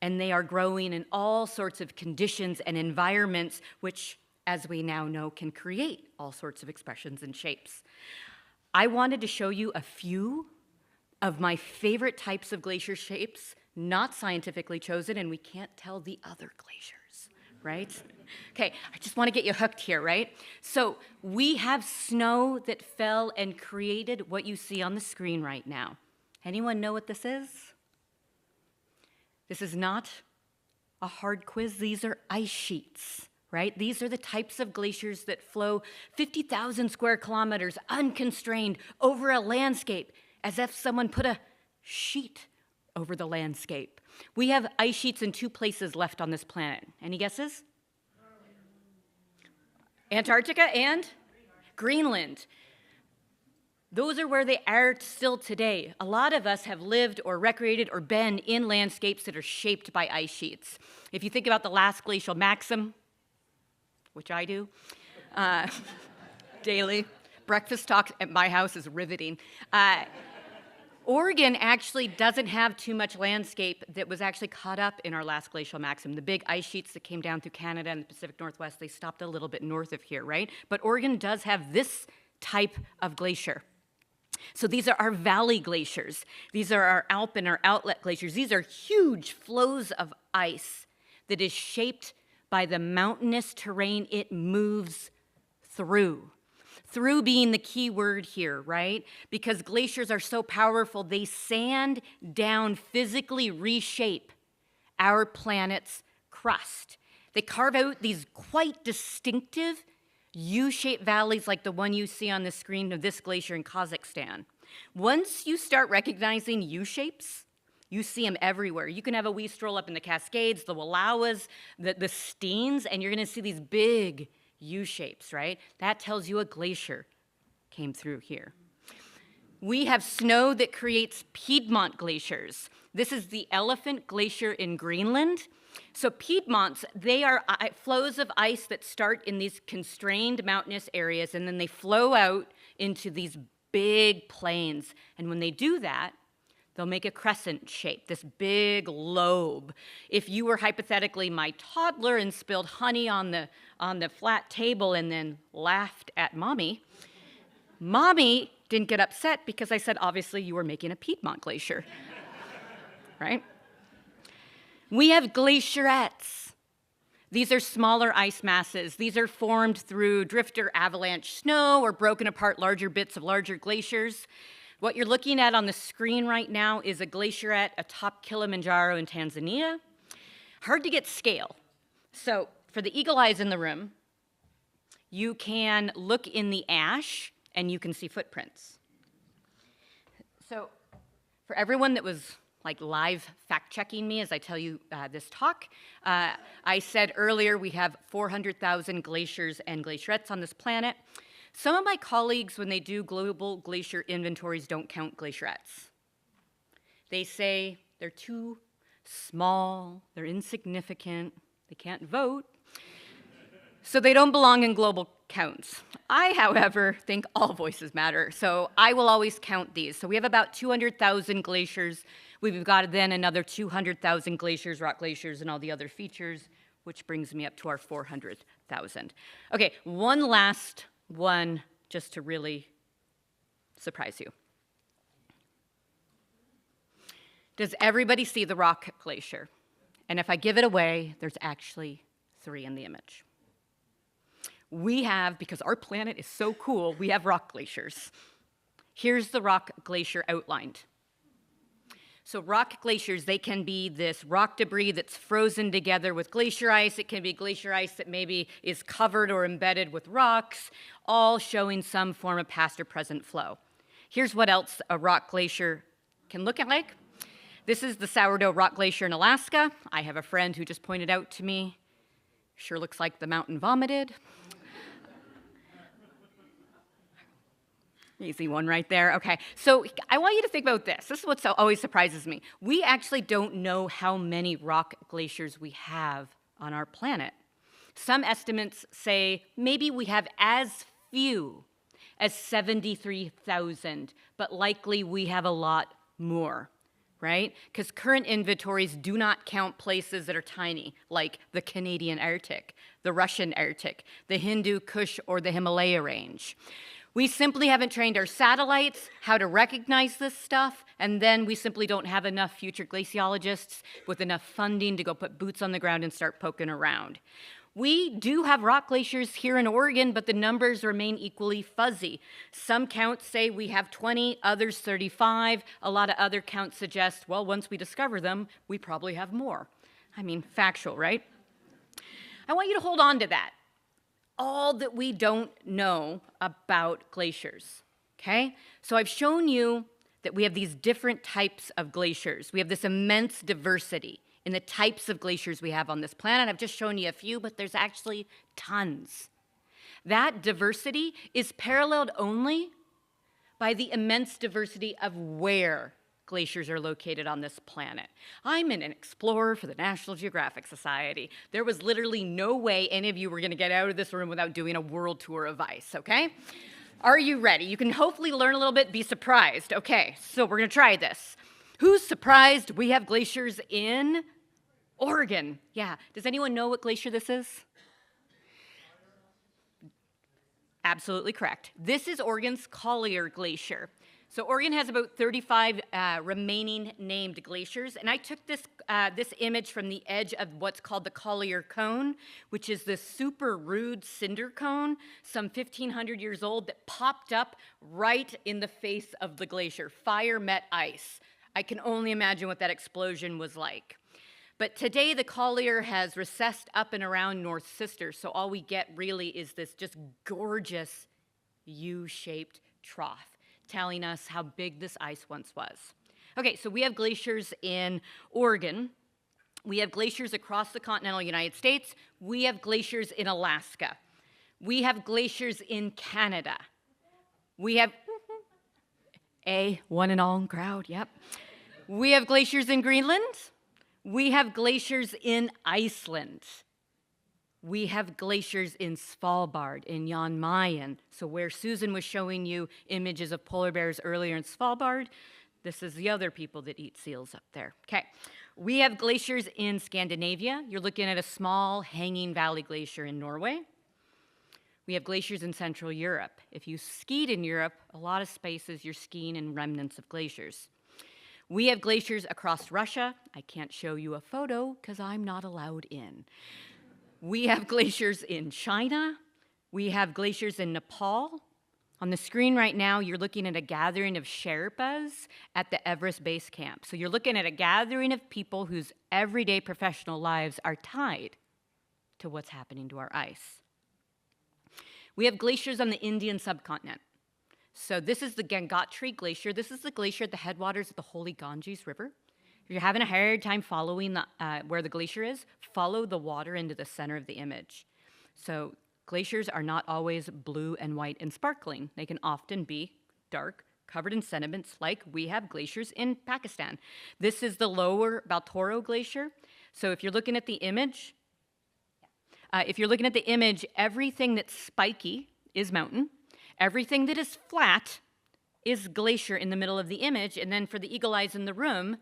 and they are growing in all sorts of conditions and environments, which, as we now know, can create all sorts of expressions and shapes. I wanted to show you a few of my favorite types of glacier shapes, not scientifically chosen, and we can't tell the other glaciers, right? Okay, I just want to get you hooked here, right? So we have snow that fell and created what you see on the screen right now. Anyone know what this is? This is not a hard quiz. These are ice sheets, right? These are the types of glaciers that flow 50,000 square kilometers unconstrained over a landscape as if someone put a sheet over the landscape. We have ice sheets in 2 places left on this planet. Any guesses? Antarctica and Greenland. Those are where they are still today. A lot of us have lived or recreated or been in landscapes that are shaped by ice sheets. If you think about the last glacial maximum, which I do daily, breakfast talk at my house is riveting. Oregon actually doesn't have too much landscape that was actually caught up in our last glacial maximum. The big ice sheets that came down through Canada and the Pacific Northwest, they stopped a little bit north of here, right? But Oregon does have this type of glacier. So these are our valley glaciers. These are our alp and our outlet glaciers. These are huge flows of ice that is shaped by the mountainous terrain it moves through. Through being the key word here, right? Because glaciers are so powerful, they sand down, physically reshape our planet's crust. They carve out these quite distinctive U-shaped valleys like the one you see on the screen of this glacier in Kazakhstan. Once you start recognizing U-shapes, you see them everywhere. You can have a wee stroll up in the Cascades, the Wallowas, the Steens, and you're gonna see these big U-shapes, right? That tells you a glacier came through here. We have snow that creates Piedmont glaciers. This is the Elephant Glacier in Greenland. So Piedmonts, they are flows of ice that start in these constrained mountainous areas, and then they flow out into these big plains. And when they do that, they'll make a crescent shape, this big lobe. If you were hypothetically my toddler and spilled honey on the flat table and then laughed at mommy, mommy didn't get upset because I said, obviously, you were making a Piedmont glacier, right? We have glacierettes. These are smaller ice masses. These are formed through drift or avalanche snow or broken apart larger bits of larger glaciers. What you're looking at on the screen right now is a glacierette atop Kilimanjaro in Tanzania. Hard to get scale. So for the eagle eyes in the room, you can look in the ash and you can see footprints. So for everyone that was like live fact-checking me as I tell you this talk, I said earlier we have 400,000 glaciers and glacierettes on this planet. Some of my colleagues, when they do global glacier inventories, don't count glacierettes. They say they're too small, they're insignificant, they can't vote. So they don't belong in global counts. I, however, think all voices matter, so I will always count these. So we have about 200,000 glaciers. We've got then another 200,000 glaciers, rock glaciers, and all the other features, which brings me up to our 400,000. Okay, one last one just to really surprise you. Does everybody see the rock glacier? And if I give it away, there's actually 3 in the image. We have, because our planet is so cool, we have rock glaciers. Here's the rock glacier outlined. So rock glaciers, they can be this rock debris that's frozen together with glacier ice. It can be glacier ice that maybe is covered or embedded with rocks, all showing some form of past or present flow. Here's what else a rock glacier can look like. This is the Sourdough Rock Glacier in Alaska. I have a friend who just pointed out to me, sure looks like the mountain vomited. Easy one right there. Okay, so I want you to think about this. This is what always surprises me. We actually don't know how many rock glaciers we have on our planet. Some estimates say maybe we have as few as 73,000, but likely we have a lot more, right? Because current inventories do not count places that are tiny, like the Canadian Arctic, the Russian Arctic, the Hindu Kush, or the Himalaya range. We simply haven't trained our satellites how to recognize this stuff, and then we simply don't have enough future glaciologists with enough funding to go put boots on the ground and start poking around. We do have rock glaciers here in Oregon, but the numbers remain equally fuzzy. Some counts say we have 20, others 35. A lot of other counts suggest, well, once we discover them, we probably have more. I mean, factual, right? I want you to hold on to that. All that we don't know about glaciers, okay? So I've shown you that we have these different types of glaciers. We have this immense diversity in the types of glaciers we have on this planet. I've just shown you a few, but there's actually tons. That diversity is paralleled only by the immense diversity of where glaciers are located on this planet. I'm an explorer for the National Geographic Society. There was literally no way any of you were going to get out of this room without doing a world tour of ice, okay? Are you ready? You can hopefully learn a little bit, be surprised. Okay, so we're going to try this. Who's surprised we have glaciers in Oregon? Yeah, does anyone know what glacier this is? Absolutely correct. This is Oregon's Collier Glacier. So Oregon has about 35 remaining named glaciers, and I took this image from the edge of what's called the Collier Cone, which is this super rude cinder cone, some 1,500 years old, that popped up right in the face of the glacier. Fire met ice. I can only imagine what that explosion was like. But today the Collier has recessed up and around North Sister, so all we get really is this just gorgeous U-shaped trough, telling us how big this ice once was. Okay, so we have glaciers in Oregon. We have glaciers across the continental United States. We have glaciers in Alaska. We have glaciers in Canada. We have one and all in crowd, yep. We have glaciers in Greenland. We have glaciers in Iceland. We have glaciers in Svalbard, in Jan Mayen. So where Susan was showing you images of polar bears earlier in Svalbard, this is the other people that eat seals up there. Okay, we have glaciers in Scandinavia. You're looking at a small hanging valley glacier in Norway. We have glaciers in Central Europe. If you skied in Europe, a lot of spaces you're skiing in remnants of glaciers. We have glaciers across Russia. I can't show you a photo because I'm not allowed in. We have glaciers in China. We have glaciers in Nepal. On the screen right now, you're looking at a gathering of Sherpas at the Everest Base Camp. So you're looking at a gathering of people whose everyday professional lives are tied to what's happening to our ice. We have glaciers on the Indian subcontinent. So this is the Gangotri Glacier. This is the glacier at the headwaters of the Holy Ganges River. If you're having a hard time following where the glacier is, follow the water into the center of the image. So glaciers are not always blue and white and sparkling. They can often be dark, covered in sediments, like we have glaciers in Pakistan. This is the lower Baltoro Glacier. So if you're looking at the image, If you're looking at the image, everything that's spiky is mountain. Everything that is flat is glacier in the middle of the image. And then for the eagle eyes in the room,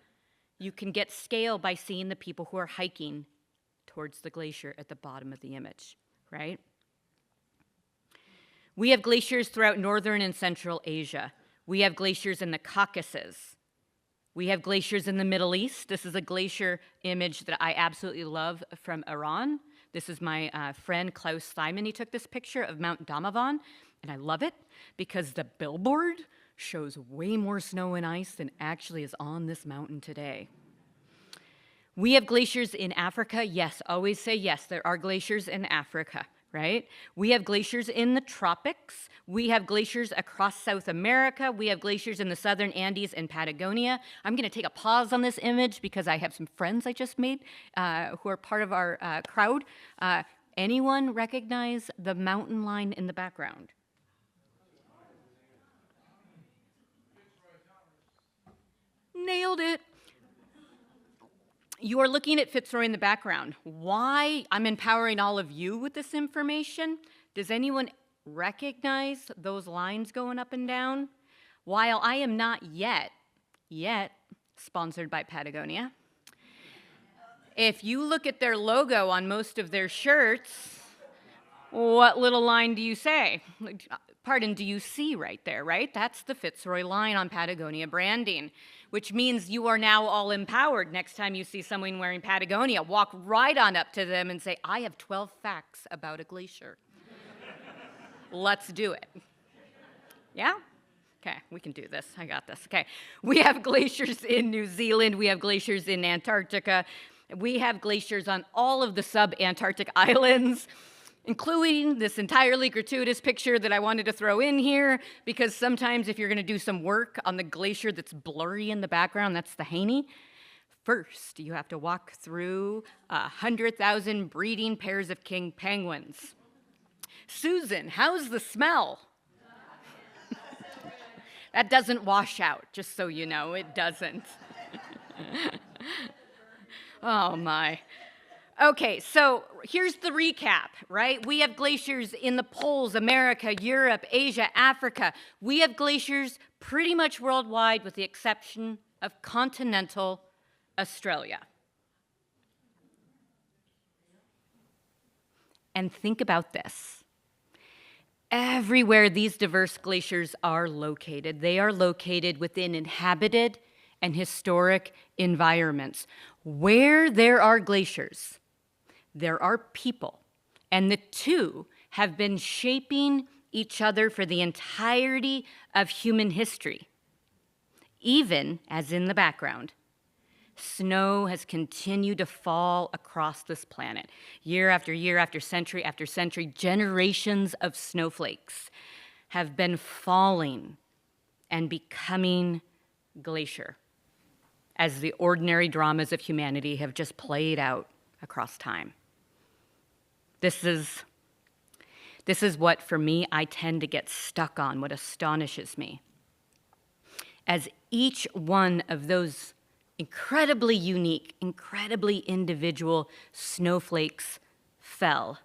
you can get scale by seeing the people who are hiking towards the glacier at the bottom of the image, right? We have glaciers throughout northern and central Asia. We have glaciers in the Caucasus. We have glaciers in the Middle East. This is a glacier image that I absolutely love from Iran. This is my friend Klaus Simon. He took this picture of Mount Damavand, and I love it because the billboard shows way more snow and ice than actually is on this mountain today. We have glaciers in Africa. Yes, always say yes, there are glaciers in Africa, right? We have glaciers in the tropics. We have glaciers across South America. We have glaciers in the southern Andes and Patagonia. I'm going to take a pause on this image because I have some friends I just made who are part of our crowd. Anyone recognize the mountain line in the background? Nailed it. You are looking at Fitzroy in the background. Why I'm empowering all of you with this information? Does anyone recognize those lines going up and down? While I am not yet sponsored by Patagonia, if you look at their logo on most of their shirts, what little line do you say? Pardon, do you see right there, right? That's the Fitzroy line on Patagonia branding, which means you are now all empowered. Next time you see someone wearing Patagonia, walk right on up to them and say, I have 12 facts about a glacier. Let's do it. Yeah? Okay, we can do this. I got this. Okay. We have glaciers in New Zealand. We have glaciers in Antarctica. We have glaciers on all of the sub-Antarctic islands, including this entirely gratuitous picture that I wanted to throw in here, because sometimes if you're going to do some work on the glacier that's blurry in the background, that's the Haney, first you have to walk through 100,000 breeding pairs of king penguins. Susan, how's the smell? That doesn't wash out, just so you know, it doesn't. Oh my. Okay, so here's the recap, right? We have glaciers in the poles, America, Europe, Asia, Africa. We have glaciers pretty much worldwide with the exception of continental Australia. And think about this. Everywhere these diverse glaciers are located, they are located within inhabited and historic environments. Where there are glaciers, there are people, and the two have been shaping each other for the entirety of human history. Even, as in the background, snow has continued to fall across this planet. Year after year, after century, generations of snowflakes have been falling and becoming glacier as the ordinary dramas of humanity have just played out across time. This is what, for me, I tend to get stuck on, what astonishes me. As each one of those incredibly unique, incredibly individual snowflakes fell,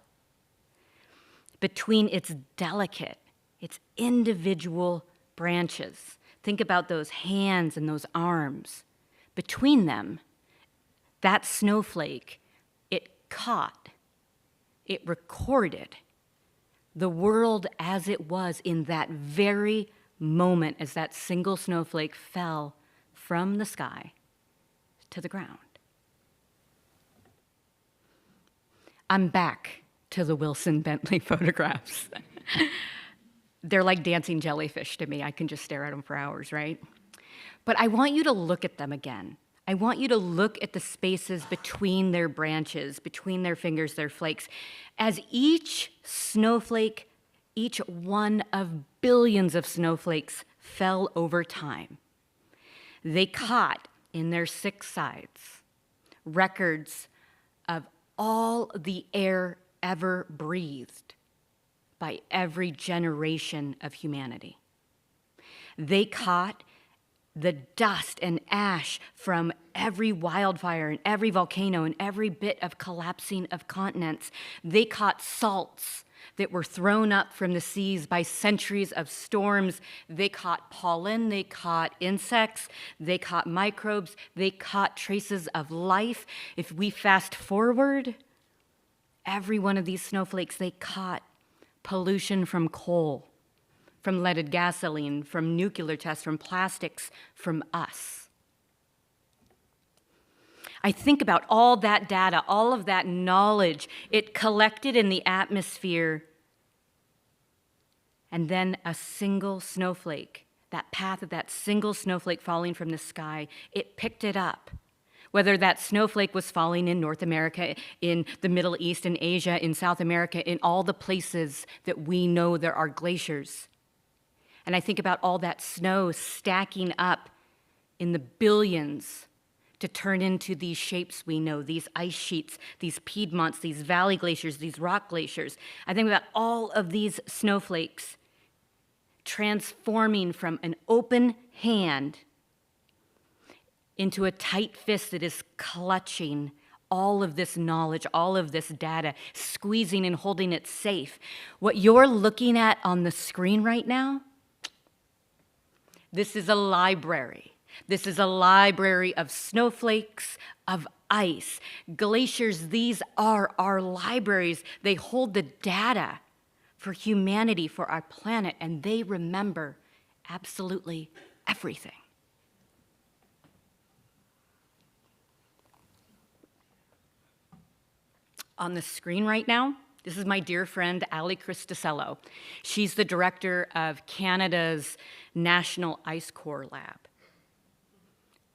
between its delicate, its individual branches, think about those hands and those arms, between them, that snowflake, it caught, it recorded the world as it was in that very moment as that single snowflake fell from the sky to the ground. I'm back to the Wilson Bentley photographs. They're like dancing jellyfish to me. I can just stare at them for hours, right? But I want you to look at them again. I want you to look at the spaces between their branches, between their fingers, their flakes. As each snowflake, each one of billions of snowflakes fell over time, they caught in their 6 sides records of all the air ever breathed by every generation of humanity. They caught the dust and ash from every wildfire and every volcano and every bit of collapsing of continents. They caught salts that were thrown up from the seas by centuries of storms. They caught pollen, they caught insects, they caught microbes, they caught traces of life. If we fast forward, every one of these snowflakes, they caught pollution from coal, from leaded gasoline, from nuclear tests, from plastics, from us. I think about all that data, all of that knowledge, it collected in the atmosphere, and then a single snowflake, that path of that single snowflake falling from the sky, it picked it up. Whether that snowflake was falling in North America, in the Middle East, in Asia, in South America, in all the places that we know there are glaciers. And I think about all that snow stacking up in the billions to turn into these shapes we know, these ice sheets, these piedmonts, these valley glaciers, these rock glaciers. I think about all of these snowflakes transforming from an open hand into a tight fist that is clutching all of this knowledge, all of this data, squeezing and holding it safe. What you're looking at on the screen right now, this is a library. This is a library of snowflakes, of ice. Glaciers, these are our libraries. They hold the data for humanity, for our planet, and they remember absolutely everything. On the screen right now, this is my dear friend, Ali Cristosello. She's the director of Canada's National Ice Core Lab.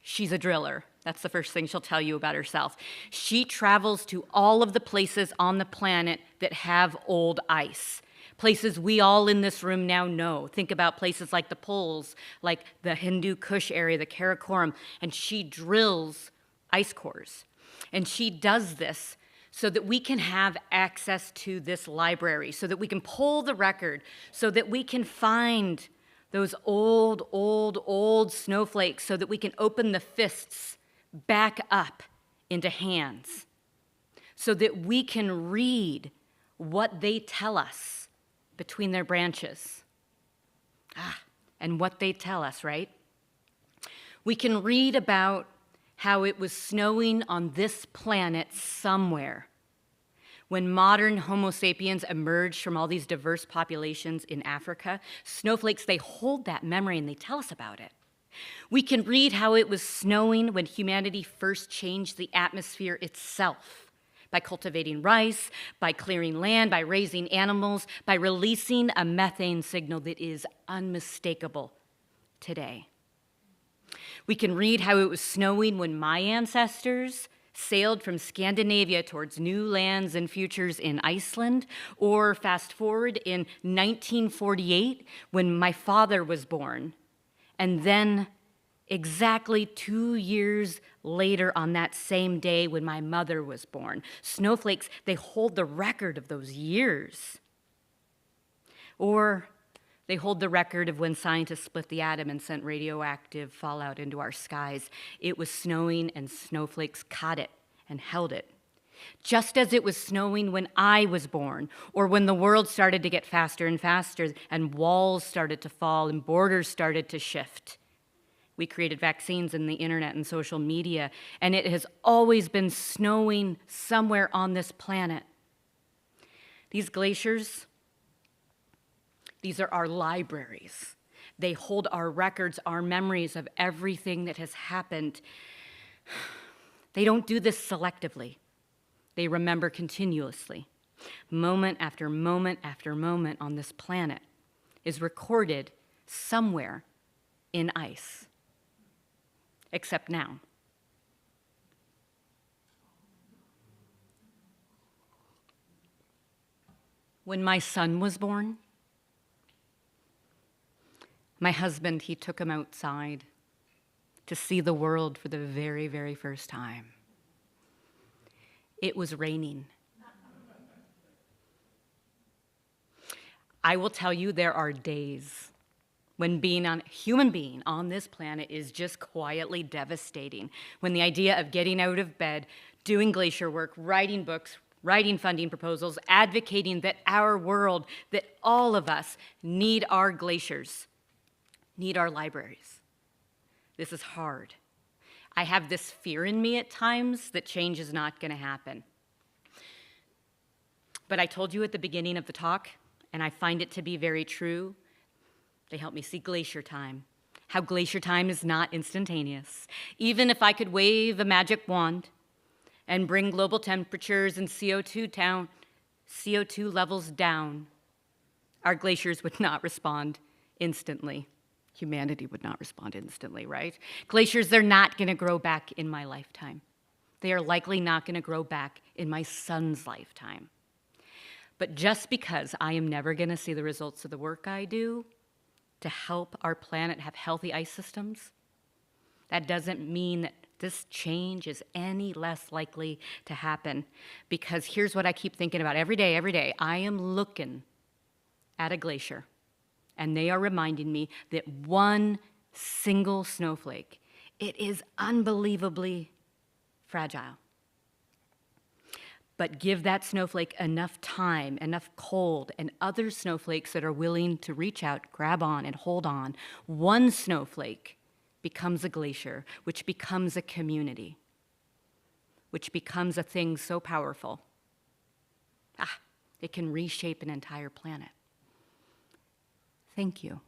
She's a driller. That's the first thing she'll tell you about herself. She travels to all of the places on the planet that have old ice. Places we all in this room now know. Think about places like the poles, like the Hindu Kush area, the Karakoram, and she drills ice cores. And she does this so that we can have access to this library, so that we can pull the record, so that we can find those old snowflakes, so that we can open the fists back up into hands, so that we can read what they tell us between their branches. And what they tell us, right? We can read about how it was snowing on this planet somewhere when modern Homo sapiens emerged from all these diverse populations in Africa. Snowflakes, they hold that memory and they tell us about it. We can read how it was snowing when humanity first changed the atmosphere itself by cultivating rice, by clearing land, by raising animals, by releasing a methane signal that is unmistakable today. We can read how it was snowing when my ancestors sailed from Scandinavia towards new lands and futures in Iceland, or fast forward in 1948 when my father was born, and then exactly 2 years later on that same day when my mother was born. Snowflakes, they hold the record of those years. Or they hold the record of when scientists split the atom and sent radioactive fallout into our skies. It was snowing and snowflakes caught it and held it. Just as it was snowing when I was born, or when the world started to get faster and faster and walls started to fall and borders started to shift. We created vaccines and the internet and social media, and it has always been snowing somewhere on this planet. These glaciers, these are our libraries. They hold our records, our memories of everything that has happened. They don't do this selectively. They remember continuously. Moment after moment after moment on this planet is recorded somewhere in ice. Except now. When my son was born, my husband, he took him outside to see the world for the very, very first time. It was raining. I will tell you, there are days when being a human being on this planet is just quietly devastating, when the idea of getting out of bed, doing glacier work, writing books, writing funding proposals, advocating that our world, that all of us need our glaciers, need our libraries. This is hard. I have this fear in me at times that change is not going to happen. But I told you at the beginning of the talk, and I find it to be very true, they help me see glacier time, how glacier time is not instantaneous. Even if I could wave a magic wand and bring global temperatures and CO2 levels down, our glaciers would not respond instantly. Humanity would not respond instantly, right? Glaciers, they're not going to grow back in my lifetime. They are likely not going to grow back in my son's lifetime. But just because I am never going to see the results of the work I do to help our planet have healthy ice systems, that doesn't mean that this change is any less likely to happen. Because here's what I keep thinking about every day. I am looking at a glacier, and they are reminding me that one single snowflake, it is unbelievably fragile. But give that snowflake enough time, enough cold, and other snowflakes that are willing to reach out, grab on, and hold on. One snowflake becomes a glacier, which becomes a community, which becomes a thing so powerful. It can reshape an entire planet. Thank you.